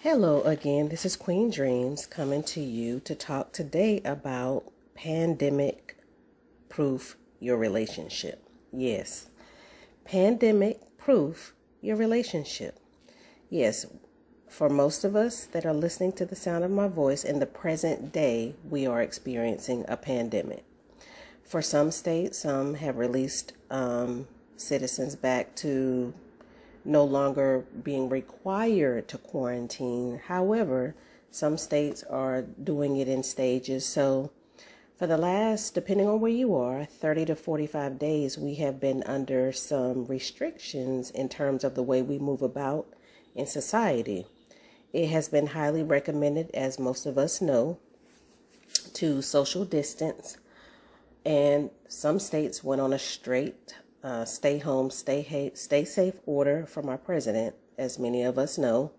Hello again, this is QueenDreamz coming to you to talk today about pandemic proof your relationship. Yes, pandemic proof your relationship. Yes, for most of us that are listening to the sound of my voice in the present day, we are experiencing a pandemic. For some states, some have released citizens back to no longer being required to quarantine. However, some states are doing it in stages. So for the last, depending on where you are, 30 to 45 days, we have been under some restrictions in terms of the way we move about in society. It has been highly recommended, as most of us know, to social distance. And some states went on a straight stay home, stay safe order from our president, as many of us know.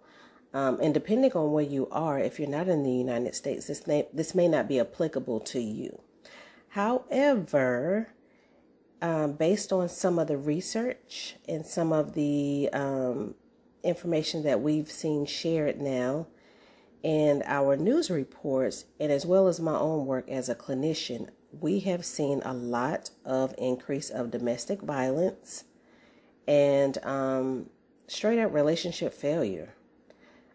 And depending on where you are, if you're not in the United States, this may not be applicable to you. However, based on some of the research and some of the information that we've seen shared now, and our news reports, and as well as my own work as a clinician, we have seen a lot of increase of domestic violence and straight up relationship failure.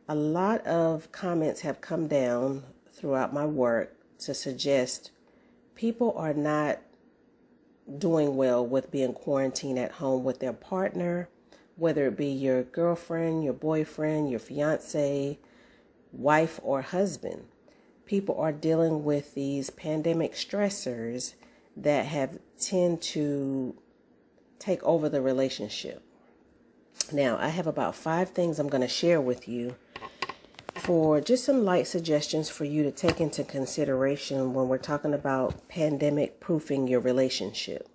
A lot of comments have come down throughout my work to suggest people are not doing well with being quarantined at home with their partner, whether it be your girlfriend, your boyfriend, your fiance, wife, or husband. People are dealing with these pandemic stressors that have tend to take over the relationship. Now, I have about 5 things I'm going to share with you for just some light suggestions for you to take into consideration when we're talking about pandemic proofing your relationship.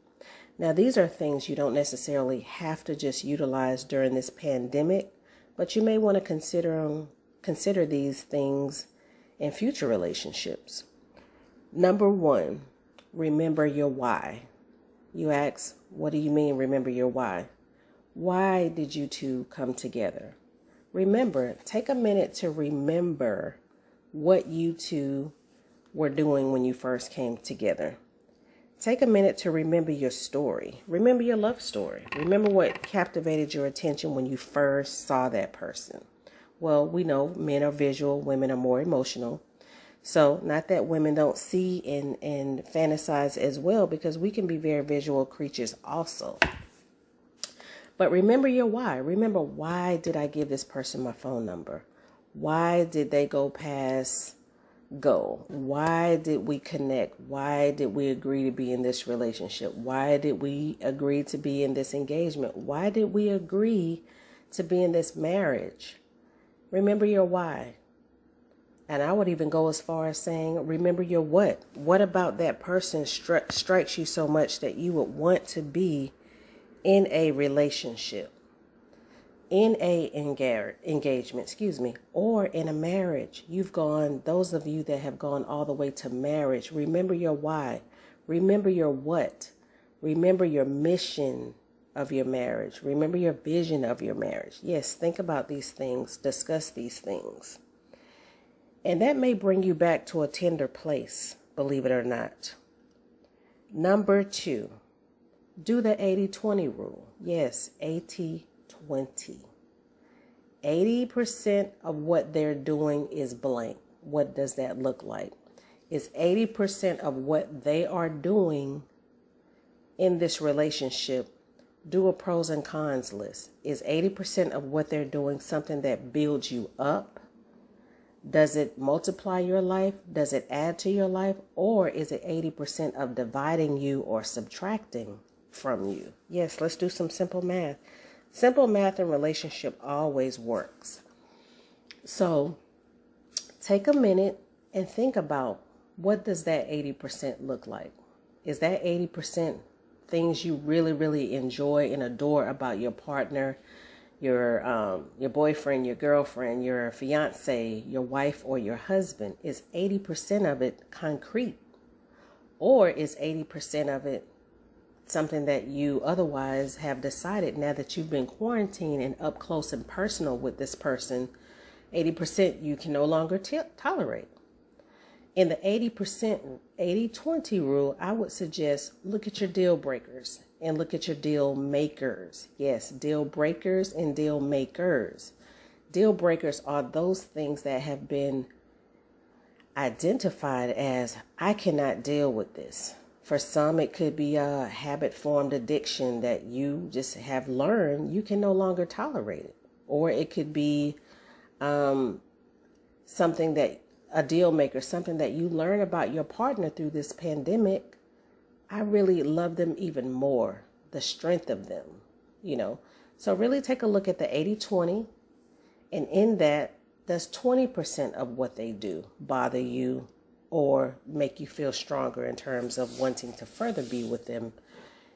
Now, these are things you don't necessarily have to just utilize during this pandemic, but you may want to consider these things in future relationships. Number 1, remember your why. You ask, what do you mean remember your why? Why did you two come together? Remember, take a minute to remember what you two were doing when you first came together. Take a minute to remember your story. Remember your love story. Remember what captivated your attention when you first saw that person. Well, we know men are visual, women are more emotional. So not that women don't see and fantasize as well, because we can be very visual creatures also. But remember your why. Remember, why did I give this person my phone number? Why did they go past go? Why did we connect? Why did we agree to be in this relationship? Why did we agree to be in this engagement? Why did we agree to be in this marriage? Remember your why. And I would even go as far as saying, remember your what. What about that person strikes you so much that you would want to be in a relationship, in a engagement, or in a marriage? You've gone, those of you that have gone all the way to marriage, remember your why. Remember your what. Remember your mission of your marriage. Remember your vision of your marriage. Yes, think about these things. Discuss these things. And that may bring you back to a tender place, believe it or not. Number 2, do the 80-20 rule. Yes, 80-20. 80% of what they're doing is blank. What does that look like? It's 80% of what they are doing in this relationship. Do a pros and cons list. Is 80% of what they're doing something that builds you up? Does it multiply your life? Does it add to your life? Or is it 80% of dividing you or subtracting from you? Yes, let's do some simple math. Simple math in relationship always works. So take a minute and think about, what does that 80% look like? Is that 80% things you really, really enjoy and adore about your partner, your boyfriend, your girlfriend, your fiance, your wife, or your husband? Is 80% of it concrete? Or is 80% of it something that you otherwise have decided, now that you've been quarantined and up close and personal with this person, 80% you can no longer tolerate. In the 80% 80-20 rule, I would suggest look at your deal breakers and look at your deal makers. Yes, deal breakers and deal makers. Deal breakers are those things that have been identified as, I cannot deal with this. For some, it could be a habit-formed addiction that you just have learned you can no longer tolerate it. Or it could be something that, a deal maker, something that you learn about your partner through this pandemic. I really love them even more, the strength of them, you know. So really take a look at the 80-20, and in that, does 20% of what they do bother you or make you feel stronger in terms of wanting to further be with them?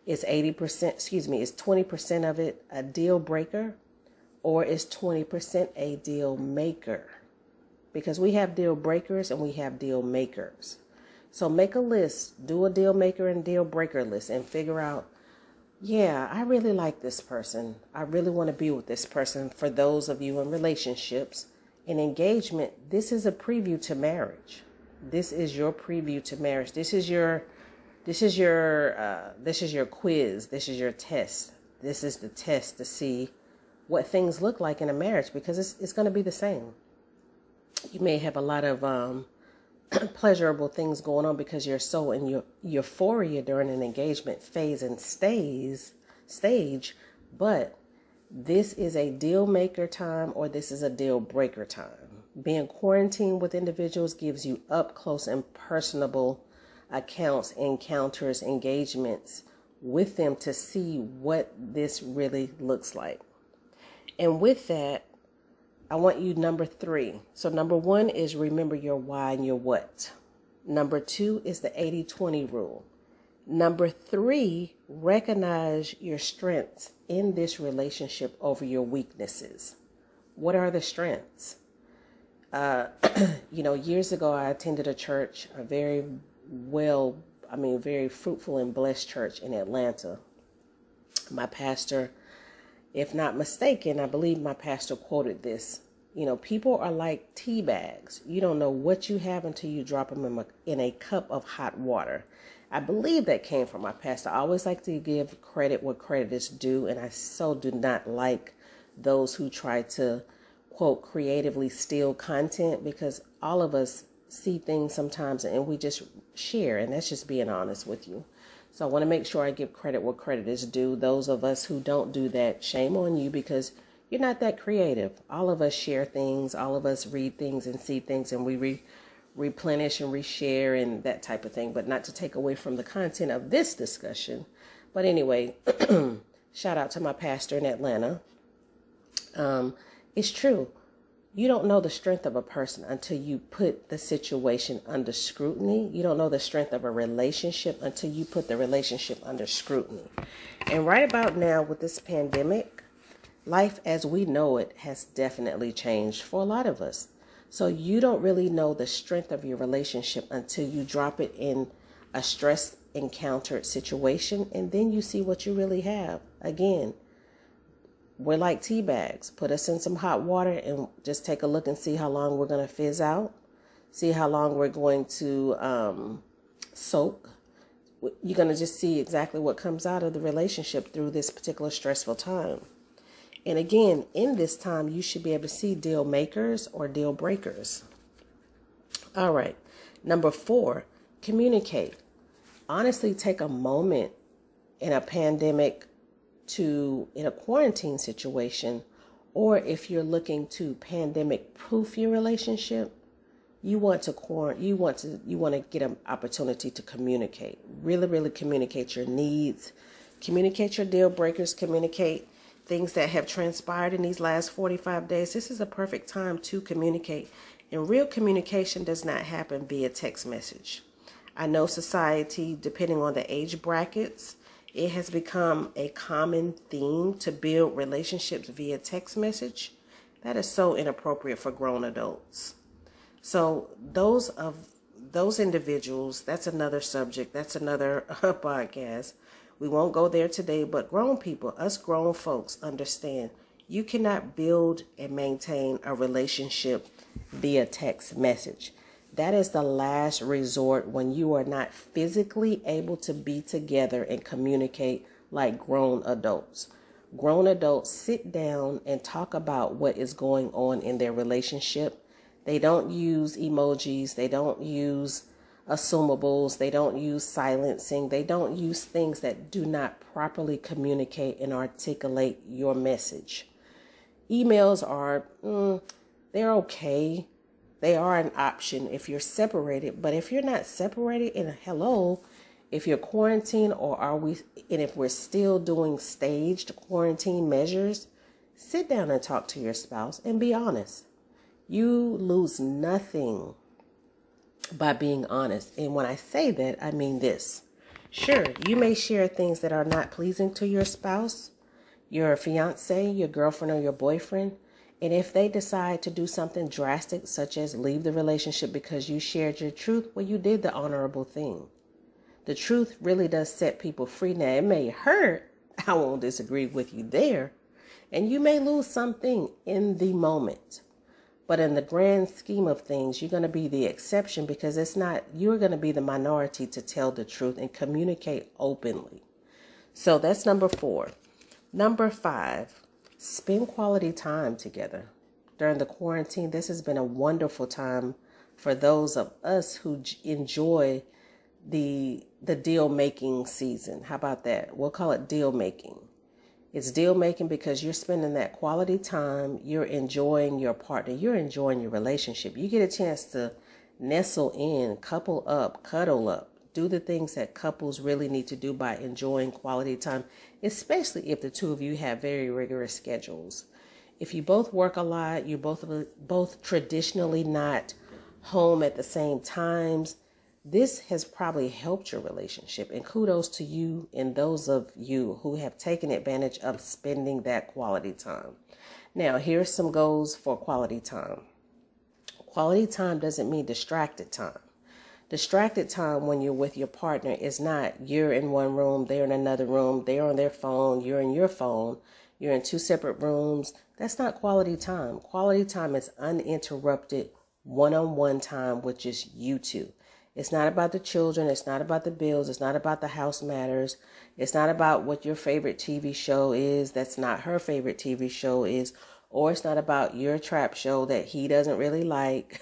Is 20% of it a deal breaker, or is 20% a deal maker? Because we have deal breakers and we have deal makers. So make a list, do a deal maker and deal breaker list, and figure out, yeah, I really like this person. I really want to be with this person. For those of you in relationships, in engagement, this is a preview to marriage. This is your preview to marriage. This is your quiz. This is your test. This is the test to see what things look like in a marriage, because it's going to be the same. You may have a lot of pleasurable things going on because you're so in your euphoria during an engagement phase and stage, but this is a deal maker time or this is a deal breaker time. Being quarantined with individuals gives you up close and personable accounts, encounters, engagements with them to see what this really looks like. And with that, I want you number 3. So number 1 is remember your why and your what. Number 2 is the 80-20 rule. Number 3, recognize your strengths in this relationship over your weaknesses. What are the strengths? Years ago, I attended a church, a very fruitful and blessed church in Atlanta. My pastor, if not mistaken, I believe my pastor quoted this. People are like tea bags. You don't know what you have until you drop them in a cup of hot water. I believe that came from my pastor. I always like to give credit where credit is due, and I so do not like those who try to, quote, creatively steal content, because all of us see things sometimes and we just share, and that's just being honest with you. So I want to make sure I give credit where credit is due. Those of us who don't do that, shame on you, because you're not that creative. All of us share things. All of us read things and see things, and we replenish and reshare and that type of thing. But not to take away from the content of this discussion. But anyway, shout out to my pastor in Atlanta. It's true. You don't know the strength of a person until you put the situation under scrutiny. You don't know the strength of a relationship until you put the relationship under scrutiny. And right about now with this pandemic, life as we know it has definitely changed for a lot of us. So you don't really know the strength of your relationship until you drop it in a stress encountered situation, and then you see what you really have. Again, we're like tea bags. Put us in some hot water and just take a look and see how long we're going to fizz out. See how long we're going to soak. You're going to just see exactly what comes out of the relationship through this particular stressful time. And again, in this time, you should be able to see deal makers or deal breakers. All right. Number 4, communicate. Honestly, take a moment in a pandemic in a quarantine situation, or if you're looking to pandemic proof your relationship, you want to get an opportunity to communicate. Really communicate your needs, communicate your deal breakers, communicate things that have transpired in these last 45 days. This is a perfect time to communicate. And real communication does not happen via text message. I know society, depending on the age brackets, it has become a common theme to build relationships via text message. That is so inappropriate for grown adults. So those individuals, that's another subject. That's another podcast. We won't go there today, but grown people, us grown folks, understand You cannot build and maintain a relationship via text message. That is the last resort when you are not physically able to be together and communicate like grown adults. Grown adults sit down and talk about what is going on in their relationship. They don't use emojis. They don't use assumables. They don't use silencing. They don't use things that do not properly communicate and articulate your message. Emails are, they're okay. They are an option if you're separated. But if you're not separated, and hello, if you're quarantined and if we're still doing staged quarantine measures, sit down and talk to your spouse and be honest. You lose nothing by being honest. And when I say that, I mean this. Sure, you may share things that are not pleasing to your spouse, your fiance, your girlfriend, or your boyfriend. And if they decide to do something drastic, such as leave the relationship because you shared your truth, well, you did the honorable thing. The truth really does set people free. Now, it may hurt. I won't disagree with you there. And you may lose something in the moment. But in the grand scheme of things, you're going to be the exception because you're going to be the minority to tell the truth and communicate openly. So that's number 4. Number 5, spend quality time together. During the quarantine, this has been a wonderful time for those of us who enjoy the deal making season. How about that? We'll call it deal making. It's deal making because you're spending that quality time. You're enjoying your partner. You're enjoying your relationship. You get a chance to nestle in, couple up, cuddle up, do the things that couples really need to do by enjoying quality time, especially if the two of you have very rigorous schedules. If you both work a lot, you're both traditionally not home at the same times, this has probably helped your relationship, and kudos to you and those of you who have taken advantage of spending that quality time. Now, here's some goals for quality time. Quality time doesn't mean distracted time. Distracted time when you're with your partner is not you're in one room, they're in another room, they're on their phone, you're in your phone, you're in 2 separate rooms. That's not quality time. Quality time is uninterrupted one-on-one time with just you two. It's not about the children. It's not about the bills. It's not about the house matters. It's not about what your favorite TV show is. That's not her favorite TV show is. Or it's not about your trap show that he doesn't really like.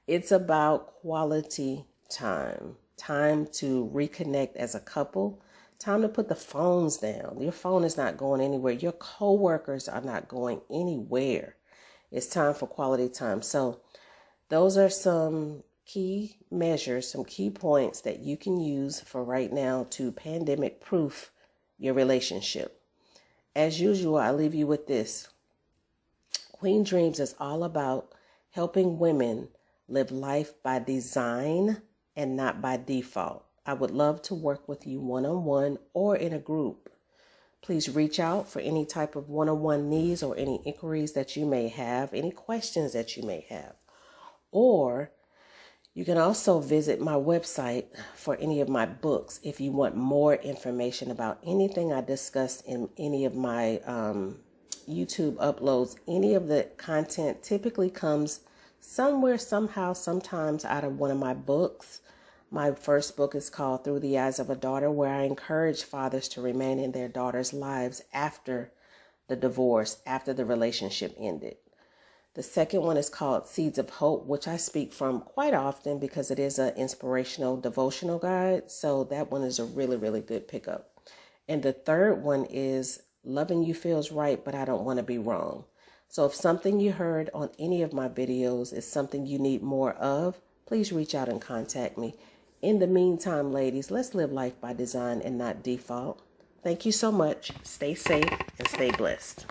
It's about quality time. Time to reconnect as a couple. Time to put the phones down. Your phone is not going anywhere. Your coworkers are not going anywhere. It's time for quality time. So those are some key measures, some key points that you can use for right now to pandemic proof your relationship. As usual, I leave you with this. QueenDreamz is all about helping women live life by design and not by default. I would love to work with you one-on-one or in a group. Please reach out for any type of one-on-one needs or any inquiries that you may have, any questions that you may have. Or you can also visit my website for any of my books if you want more information about anything I discussed in any of my YouTube uploads. Any of the content typically comes somewhere, somehow, sometimes out of one of my books. My first book is called Through the Eyes of a Daughter, where I encourage fathers to remain in their daughters' lives after the divorce, after the relationship ended. The second one is called Seeds of Hope, which I speak from quite often because it is an inspirational devotional guide. So that one is a really, really good pickup. And the third one is Loving You Feels Right, But I Don't Want to Be Wrong. So if something you heard on any of my videos is something you need more of, please reach out and contact me. In the meantime, ladies, let's live life by design and not default. Thank you so much. Stay safe and stay blessed.